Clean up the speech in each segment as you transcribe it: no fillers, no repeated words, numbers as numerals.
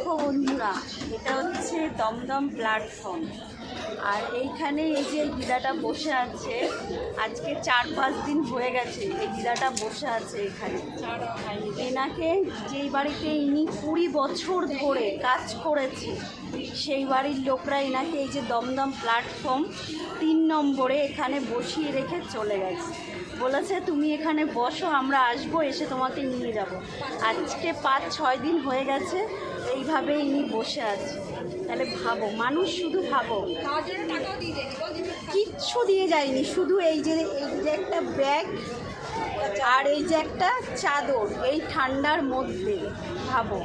দেখো বন্ধুরা, এটা হচ্ছে দমদম প্ল্যাটফর্ম। আর এইখানে এই যে দিদাটা বসে আছে, আজকে 4-5 দিন হয়ে গেছে এই দিদাটা বসে আছে এখানে। এনাকে যেই বাড়িতে ইনি 20 বছর ধরে কাজ করেছে, সেই বাড়ির লোকরা এনাকে এই যে দমদম প্ল্যাটফর্ম 3 নম্বরে এখানে বসিয়ে রেখে চলে গেছে। বলেছে তুমি এখানে বসো, আমরা আসবো, এসে তোমাকে নিয়ে যাব। আজকে 5-6 দিন হয়ে গেছে এইভাবে ইনি বসে আছে। তাহলে ভাবো, মানুষ শুধু ভাবো, কিচ্ছু দিয়ে যায়নি, শুধু এই যে একটা ব্যাগ আর এই যে একটা চাদর, এই ঠান্ডার মধ্যে ভাবো।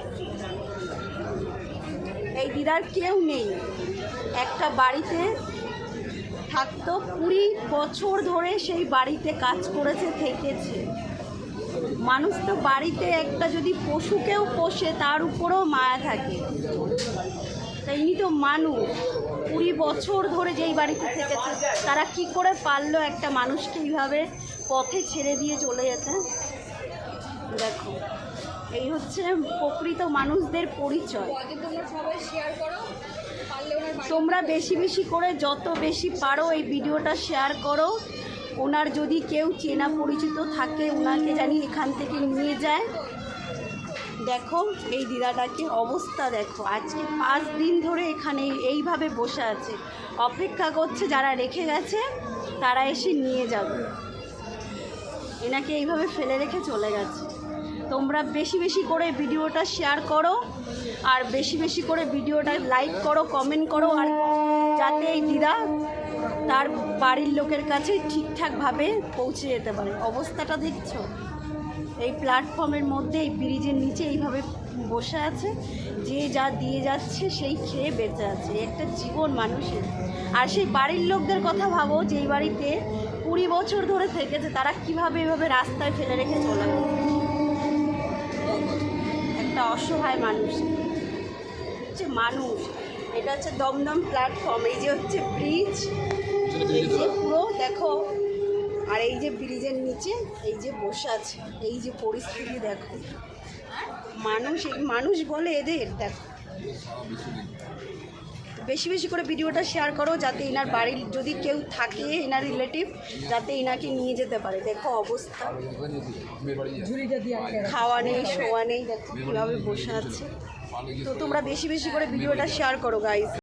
এই দিদার কেউ নেই, একটা বাড়িতে থাকতো, 20 বছর ধরে সেই বাড়িতে কাজ করেছে, থেকেছে। মানুষ তো বাড়িতে একটা যদি পশুকেও পোষে তার উপরেও মায়া থাকে, তাই ইনি তো মানুষ। 20 বছর ধরে যেই বাড়িতে থেকেছে, তারা কি করে পারলো একটা মানুষকে এইভাবে পথে ছেড়ে দিয়ে চলে যেতে? দেখো, এই হচ্ছে প্রকৃত মানুষদের পরিচয়। তোমরা বেশি বেশি করে, যত বেশি পারো এই ভিডিওটা শেয়ার করো। ওনার যদি কেউ চেনা পরিচিত থাকে, ওনাকে জানি এখান থেকে নিয়ে যায়। দেখো এই দিদাটাকে অবস্থা দেখো, আজকে 5 দিন ধরে এখানে এইভাবে বসে আছে, অপেক্ষা করছে যারা রেখে গেছে তারা এসে নিয়ে যাবে। এনাকে এইভাবে ফেলে রেখে চলে গেছে। তোমরা বেশি বেশি করে ভিডিওটা শেয়ার করো, আর বেশি বেশি করে ভিডিওটা লাইক করো, কমেন্ট করো, আর যাতে এই দিদা তার বাড়ির লোকের কাছে ঠিকঠাকভাবে পৌঁছে যেতে পারে। অবস্থাটা দেখছো, এই প্ল্যাটফর্মের মধ্যে, এই ব্রিজের নিচে এইভাবে বসে আছে, যে যা দিয়ে যাচ্ছে সেই খেয়ে বেঁচে আছে। একটা জীবন মানুষের। আর সেই বাড়ির লোকদের কথা ভাবো, যেই বাড়িতে 20 বছর ধরে থেকেছে, তারা কিভাবে এভাবে রাস্তায় ফেলে রেখে চলে গেছে। একটা অসহায় মানুষ হচ্ছে মানুষ। এটা হচ্ছে দমদম প্ল্যাটফর্ম, এই যে হচ্ছে ব্রিজ, এই যে পুরো দেখো। আর এই যে ব্রিজের নিচে এই যে বসে আছে, এই যে পরিস্থিতি দেখো। মানুষ বলে এদের। দেখো, বেশি বেশি করে ভিডিওটা শেয়ার করো, যাতে এনার বাড়ির যদি কেউ থাকে, এনার রিলেটিভ, যাতে এনাকে নিয়ে যেতে পারে। দেখো অবস্থা, খাওয়া নেই, শোয়া নেই, দেখো কীভাবে বসে আছে। তো তোমরা বেশি বেশি করে ভিডিওটা শেয়ার করো গাইস।